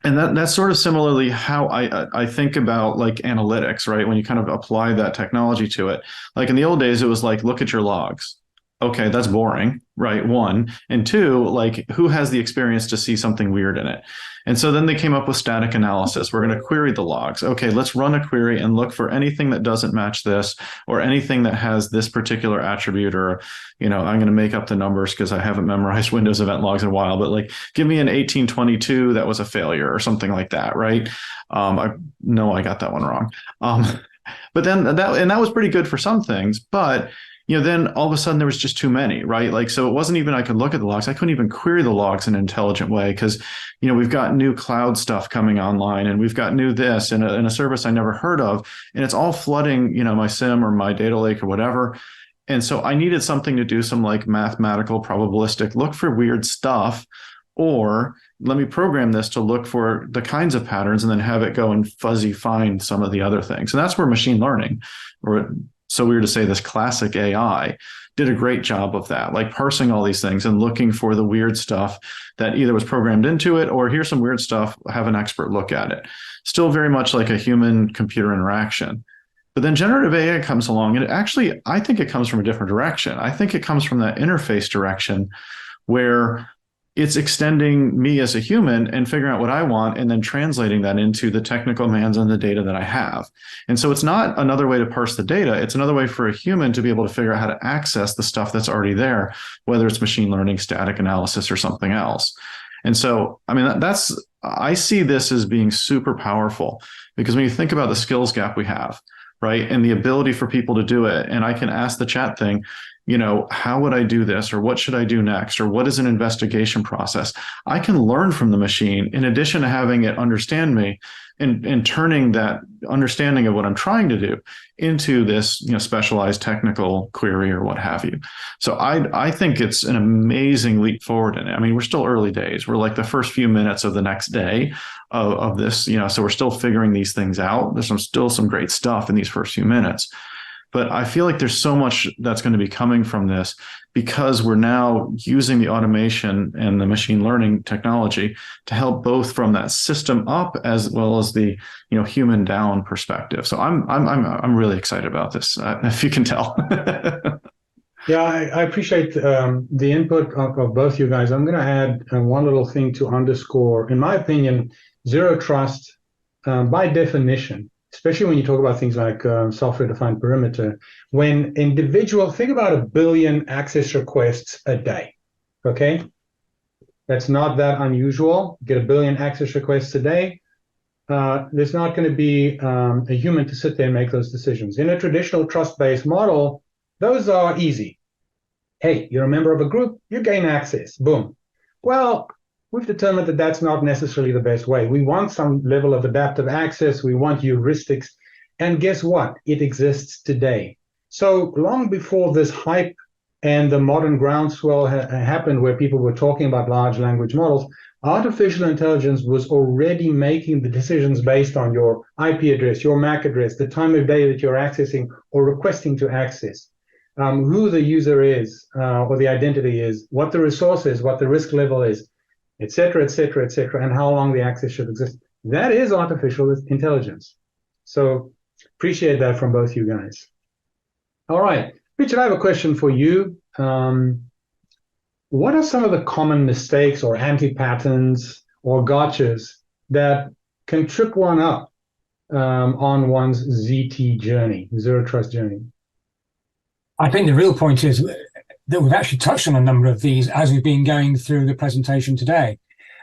And that's sort of similarly how I think about like analytics, right? When you kind of apply that technology to it. Like in the old days, it was like, look at your logs. Okay, that's boring, right? One. And two, like who has the experience to see something weird in it? And so then they came up with static analysis. We're going to query the logs. Okay, let's run a query and look for anything that doesn't match this or anything that has this particular attribute, or, I'm going to make up the numbers because I haven't memorized Windows event logs in a while, but like give me an 1822 that was a failure or something like that, right? I know I got that one wrong. But then that was pretty good for some things, but then all of a sudden there was just too many, right? Like, so it wasn't even I could look at the logs. I couldn't even query the logs in an intelligent way because, we've got new cloud stuff coming online and we've got new this and a service I never heard of. And it's all flooding, my SIM or my data lake or whatever. And so I needed something to do some like mathematical probabilistic look for weird stuff, or let me program this to look for the kinds of patterns and then have it go and fuzzy find some of the other things. And that's where machine learning, or so weird to say, this classic AI did a great job of that, like parsing all these things and looking for the weird stuff that either was programmed into it or here's some weird stuff, have an expert look at it. Still very much like a human computer interaction. But then generative AI comes along, and I think it comes from a different direction. I think it comes from that interface direction where it's extending me as a human and figuring out what I want and then translating that into the technical commands on the data that I have. And so it's not another way to parse the data. It's another way for a human to be able to figure out how to access the stuff that's already there, whether it's machine learning, static analysis, or something else. And so, I see this as being super powerful because when you think about the skills gap we have, right, and the ability for people to do it, and I can ask the chat thing, how would I do this, or what should I do next, or what is an investigation process? I can learn from the machine in addition to having it understand me and turning that understanding of what I'm trying to do into this, specialized technical query or what have you. So I think it's an amazing leap forward in it. I mean, we're still early days. We're like the first few minutes of the next day of this, so we're still figuring these things out. There's still some great stuff in these first few minutes. But I feel like there's so much that's going to be coming from this because we're now using the automation and the machine learning technology to help both from that system up as well as the human down perspective. So I'm really excited about this, if you can tell. Yeah, I appreciate the input of both you guys. I'm going to add one little thing to underscore. In my opinion, zero trust, by definition, especially when you talk about things like software-defined perimeter, think about 1 billion access requests a day, okay? That's not that unusual. Get 1 billion access requests a day. There's not going to be a human to sit there and make those decisions. In a traditional trust-based model, those are easy. Hey, you're a member of a group, you gain access, boom. Well, we've determined that that's not necessarily the best way. We want some level of adaptive access. We want heuristics. And guess what? It exists today. So long before this hype and the modern groundswell happened where people were talking about large language models, artificial intelligence was already making the decisions based on your IP address, your MAC address, the time of day that you're accessing or requesting to access, who the user is or the identity is, what the resource is, what the risk level is, et cetera, and how long the access should exist. That is artificial intelligence. So appreciate that from both you guys. All right, Richard, I have a question for you. What are some of the common mistakes or anti-patterns or gotchas that can trip one up on one's ZT journey, zero trust journey? I think the real point is that we've actually touched on a number of these as we've been going through the presentation today.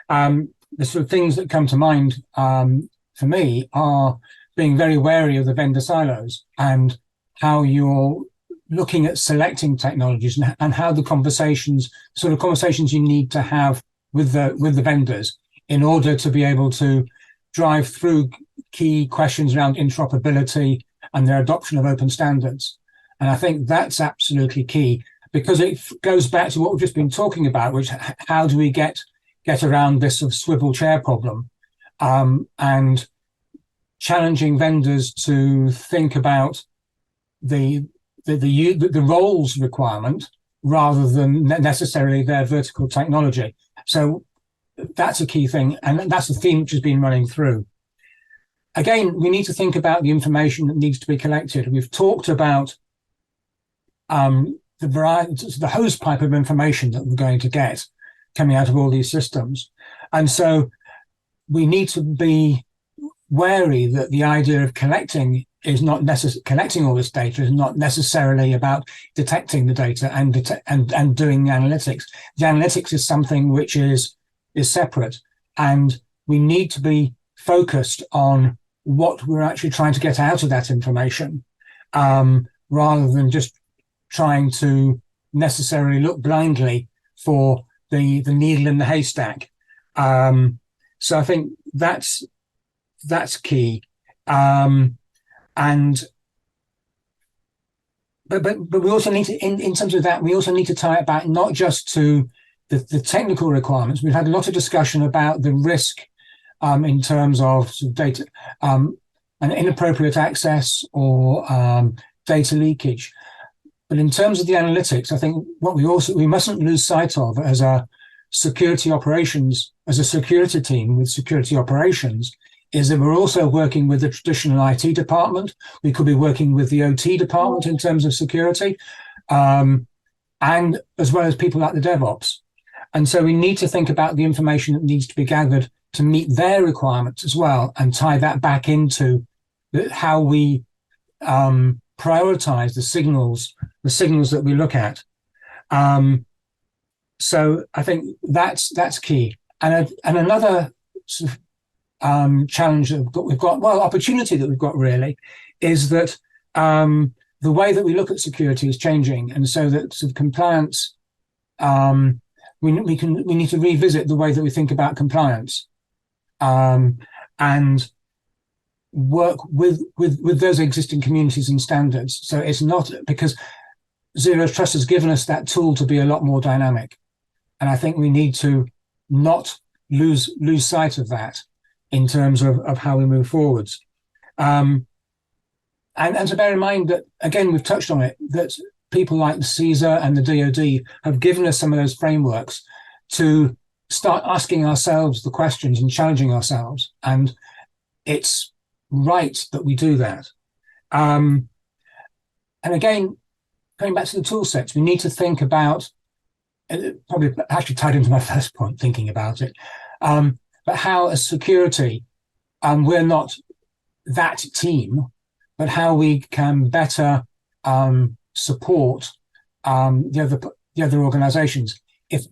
The sort of things that come to mind for me are being very wary of the vendor silos and how you're looking at selecting technologies and how the conversations you need to have with the vendors in order to be able to drive through key questions around interoperability and their adoption of open standards. And I think that's absolutely key, because it goes back to what we've just been talking about, which how do we get around this sort of swivel chair problem, and challenging vendors to think about the roles requirement rather than necessarily their vertical technology. So that's a key thing, and that's the theme which has been running through. Again, we need to think about the information that needs to be collected. We've talked about the hose pipe of information that we're going to get coming out of all these systems. And so we need to be wary that the idea of collecting all this data is not necessarily about detecting the data and doing the analytics. The analytics is something which is separate, and we need to be focused on what we're actually trying to get out of that information, rather than just trying to necessarily look blindly but the needle in the haystack. So I think that's key. But we also need to, in terms of that, we also need to tie it back not just to the technical requirements. We've had a lot of discussion about the risk in terms of sort of data, an inappropriate access or data leakage. But in terms of the analytics, I think what we mustn't lose sight of as a security team with security operations is that we're also working with the traditional IT department. We could be working with the OT department in terms of security, and as well as people like the DevOps. And so we need to think about the information that needs to be gathered to meet their requirements as well, and tie that back into how we prioritize the signals that we look at. So I think that's key. And another sort of challenge that opportunity that we've got really is that the way that we look at security is changing, and so that sort of compliance, we need to revisit the way that we think about compliance, and work with those existing communities and standards. So it's not because Zero Trust has given us that tool to be a lot more dynamic, and I think we need to not lose sight of that in terms of how we move forwards. And to bear in mind that, again, we've touched on it, that people like the CISA and the DoD have given us some of those frameworks to start asking ourselves the questions and challenging ourselves. And it's right that we do that. And again, going back to the tool sets, we need to think about, probably actually tied into my first point, thinking about it, but how as security, we're not that team, but how we can better support the other organizations. If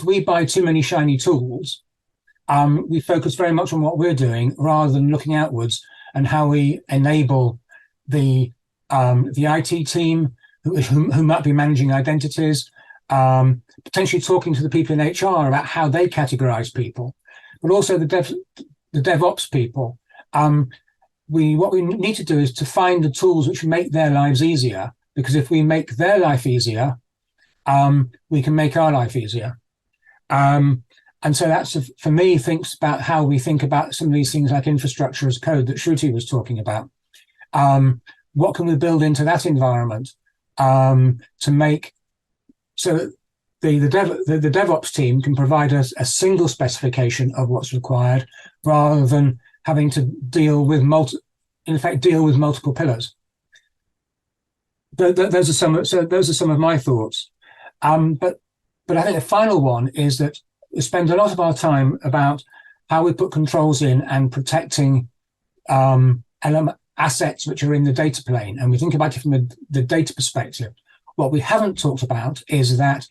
we buy too many shiny tools, we focus very much on what we're doing rather than looking outwards and how we enable the IT team who might be managing identities, potentially talking to the people in HR about how they categorize people, but also the DevOps people. What we need to do is to find the tools which make their lives easier, because if we make their life easier, we can make our life easier. And so that's, for me, thinks about how we think about some of these things like infrastructure as code that Shruti was talking about. What can we build into that environment to make so that the DevOps team can provide us a single specification of what's required, rather than having to deal with multiple pillars. Those are some of my thoughts. But I think the final one is that we spend a lot of our time about how we put controls in and protecting assets which are in the data plane, and we think about it from the data perspective. What we haven't talked about is that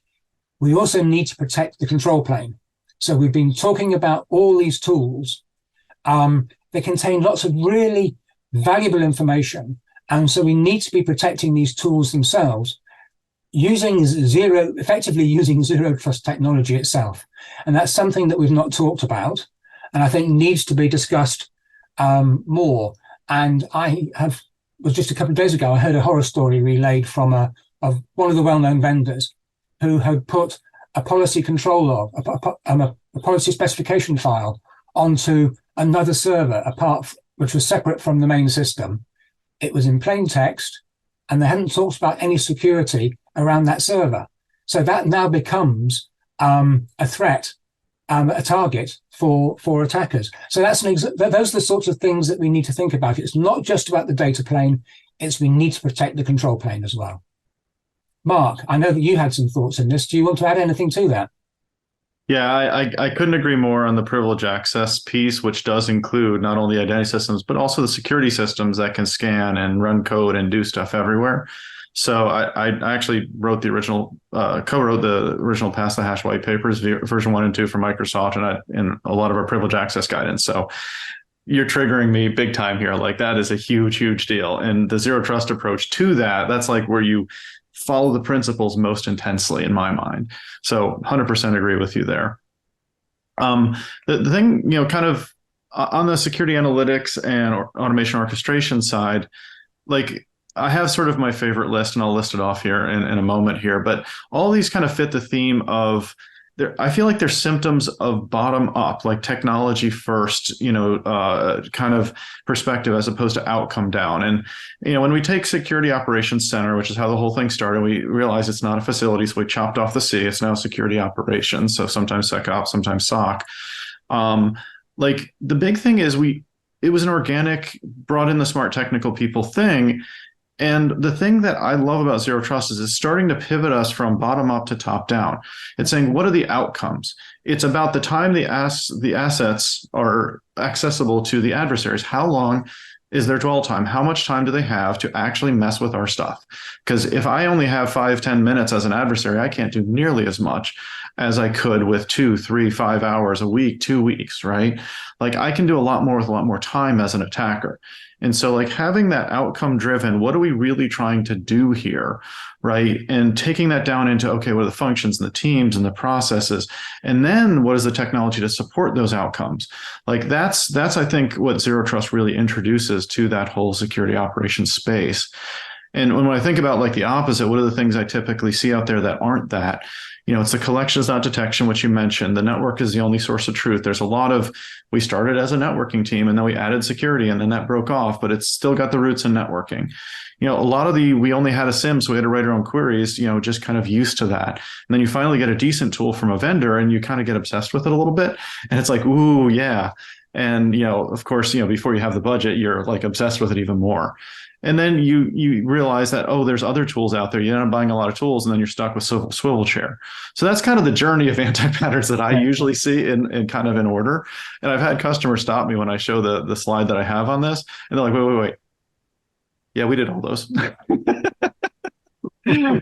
we also need to protect the control plane. So we've been talking about all these tools. They contain lots of really valuable information, and so we need to be protecting these tools themselves, effectively using Zero Trust technology itself. And that's something that we've not talked about, and I think needs to be discussed more. And was just a couple of days ago, I heard a horror story relayed from of one of the well-known vendors who had put a policy control log, a policy specification file onto another server which was separate from the main system. It was in plain text, and they hadn't talked about any security around that server. So that now becomes a threat, a target for attackers. So those are the sorts of things that we need to think about. It's not just about the data plane, we need to protect the control plane as well. Mark, I know that you had some thoughts in this. Do you want to add anything to that? Yeah, I couldn't agree more on the privilege access piece, which does include not only identity systems, but also the security systems that can scan and run code and do stuff everywhere. So I actually wrote the original, co-wrote the original Pass the Hash white papers, version 1 and 2 for Microsoft, and a lot of our privilege access guidance. So you're triggering me big time here. Like, that is a huge, huge deal. And the Zero Trust approach to that's like where you follow the principles most intensely in my mind. So 100% agree with you there. The thing, kind of on the security analytics and automation orchestration side, like, I have sort of my favorite list, and I'll list it off here in a moment here, but all these kind of fit the theme of I feel like they're symptoms of bottom up, like technology first, kind of perspective, as opposed to outcome down. And, when we take Security Operations Center, which is how the whole thing started, we realized it's not a facility. So we chopped off the C. It's now Security Operations. So sometimes SecOps, sometimes SOC. Like, the big thing is it was an organic, brought in the smart technical people thing. And the thing that I love about Zero Trust is it's starting to pivot us from bottom up to top down. It's saying, what are the outcomes? It's about the time the assets are accessible to the adversaries. How long is their dwell time? How much time do they have to actually mess with our stuff? Because if I only have 5-10 minutes as an adversary, I can't do nearly as much as I could with 2, 3, 5 hours a week, 2 weeks, right? Like, I can do a lot more with a lot more time as an attacker. And so like having that outcome driven, what are we really trying to do here? Right. And taking that down into, okay, what are the functions and the teams and the processes? And then what is the technology to support those outcomes? Like that's, I think, what Zero Trust really introduces to that whole security operations space. And when I think about like the opposite, what are the things I typically see out there that aren't that? It's the collections, not detection, which you mentioned. The network is the only source of truth. There's a lot of, we started as a networking team and then we added security and then that broke off, but it's still got the roots in networking. A lot of we only had a SIM, so we had to write our own queries, just kind of used to that. And then you finally get a decent tool from a vendor and you kind of get obsessed with it a little bit. And it's like, ooh, yeah. And, of course, before you have the budget, you're like obsessed with it even more. And then you realize that, oh, there's other tools out there. You end up buying a lot of tools and then you're stuck with swivel chair. So that's kind of the journey of anti-patterns that I usually see in kind of in order. And I've had customers stop me when I show the slide that I have on this. And they're like, wait. Yeah, we did all those.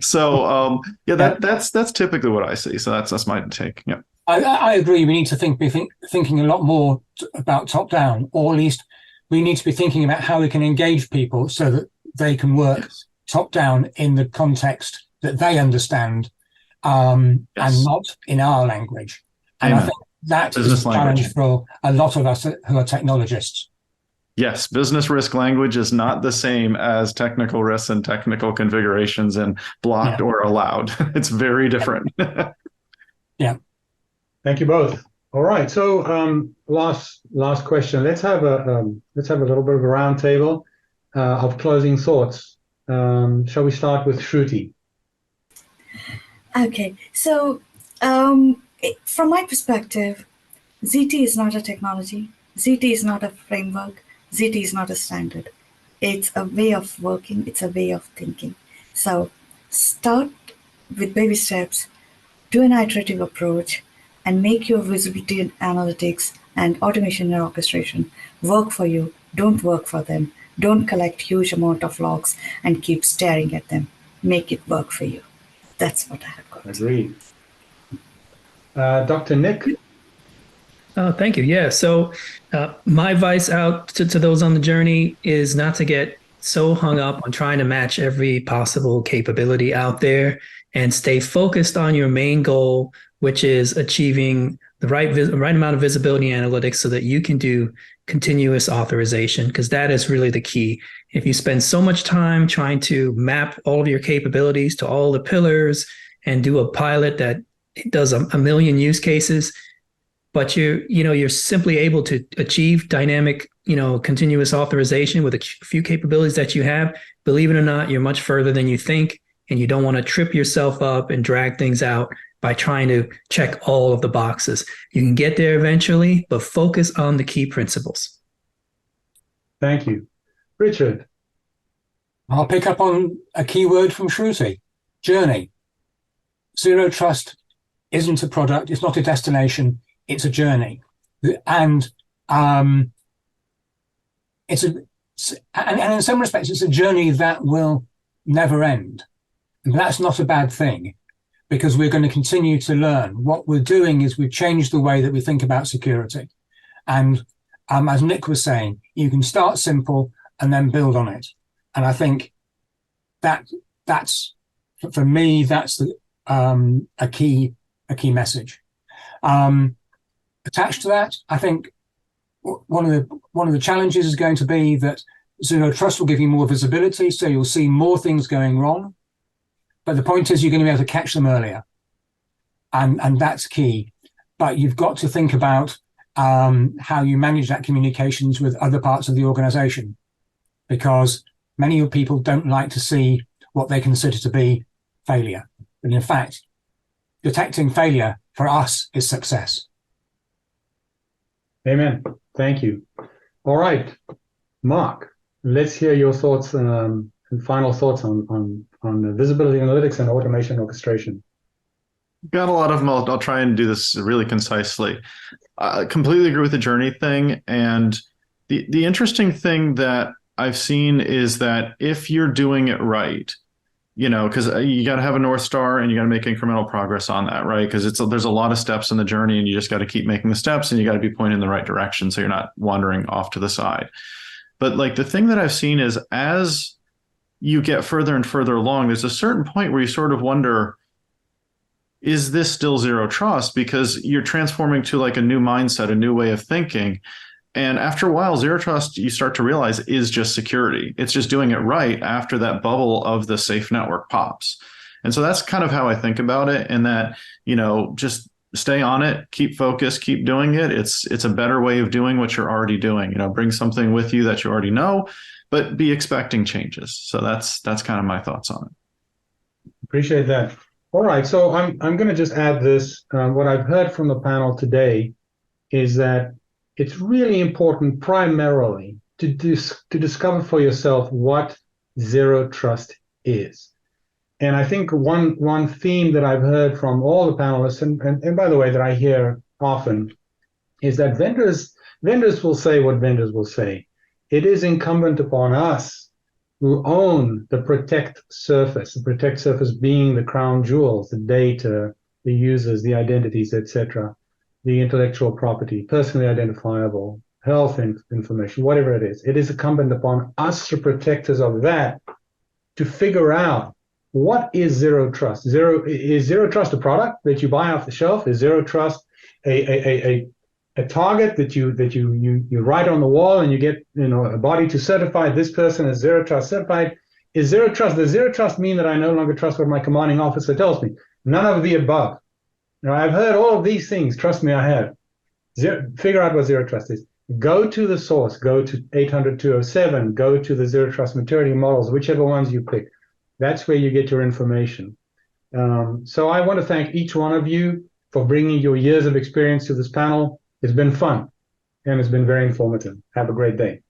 So that's typically what I see. So that's my take. Yeah. I agree. We need to be thinking a lot more about top down, or at least we need to be thinking about how we can engage people so that they can work top down in the context that they understand, and not in our language. And I think that is a challenge for a lot of us who are technologists. Yes, business risk language is not the same as technical risks and technical configurations and blocked or allowed. It's very different. Yeah. Thank you both. All right. So last question. Let's have a little bit of a round table of closing thoughts. Shall we start with Shruti? Okay. So from my perspective, ZT is not a technology. ZT is not a framework. ZT is not a standard. It's a way of working. It's a way of thinking. So start with baby steps, do an iterative approach, and make your visibility and analytics and automation and orchestration work for you. Don't work for them. Don't collect huge amount of logs and keep staring at them. Make it work for you. That's what I have got. Agreed. Dr. Nick? Oh, thank you. Yeah. So my advice out to those on the journey is not to get so hung up on trying to match every possible capability out there, and stay focused on your main goal, which is achieving the right amount of visibility analytics so that you can do continuous authorization, because that is really the key. If you spend so much time trying to map all of your capabilities to all the pillars and do a pilot that does a million use cases, but you're simply able to achieve dynamic, continuous authorization with a few capabilities that you have, believe it or not, you're much further than you think, and you don't want to trip yourself up and drag things out by trying to check all of the boxes. You can get there eventually, but focus on the key principles. Thank you. Richard? I'll pick up on a key word from Shruti: journey. Zero Trust isn't a product. It's not a destination. It's a journey. And and in some respects, it's a journey that will never end. And that's not a bad thing, because we're going to continue to learn. What we're doing is we've changed the way that we think about security. And as Nick was saying, you can start simple and then build on it. And I think that's for me, that's a key message. Attached to that, I think one of the challenges is going to be that Zero Trust will give you more visibility, so you'll see more things going wrong. But the point is, you're going to be able to catch them earlier, and that's key. But you've got to think about how you manage that communications with other parts of the organization, because many of people don't like to see what they consider to be failure. But in fact, detecting failure for us is success. Amen. Thank you. All right, Mark, let's hear your thoughts and final thoughts on visibility analytics and automation orchestration. Got a lot of them. I'll try and do this really concisely. I completely agree with the journey thing. And the interesting thing that I've seen is that if you're doing it right, because you got to have a North Star and you got to make incremental progress on that, right? Because there's a lot of steps in the journey, and you just got to keep making the steps, and you got to be pointing in the right direction so you're not wandering off to the side. But like the thing that I've seen is as you get further and further along, there's a certain point where you sort of wonder, is this still zero trust? Because you're transforming to like a new mindset, a new way of thinking. And after a while, zero trust, you start to realize, is just security. It's just doing it right after that bubble of the safe network pops. And so that's kind of how I think about it. And that, just stay on it, keep focused, keep doing it. It's a better way of doing what you're already doing. Bring something with you that you already know, but be expecting changes. So that's kind of my thoughts on it. Appreciate that. All right, so I'm going to just add this. What I've heard from the panel today is that it's really important primarily to discover for yourself what zero trust is. And I think one theme that I've heard from all the panelists, and by the way, that I hear often, is that vendors will say what vendors will say. It is incumbent upon us who own the protect surface being the crown jewels, the data, the users, the identities, etc., the intellectual property, personally identifiable, health information, whatever it is. It is incumbent upon us, the protectors of that, to figure out what is zero trust. Is zero trust a product that you buy off the shelf? Is zero trust a target that you write on the wall and you get a body to certify this person as zero trust certified? Does zero trust mean that I no longer trust what my commanding officer tells me? None of the above. I've heard all of these things. Trust me, I have. Figure out what zero trust is. Go to the source. Go to 800-207. Go to the zero trust maturity models, whichever ones you pick. That's where you get your information. So I want to thank each one of you for bringing your years of experience to this panel. It's been fun, and it's been very informative. Have a great day.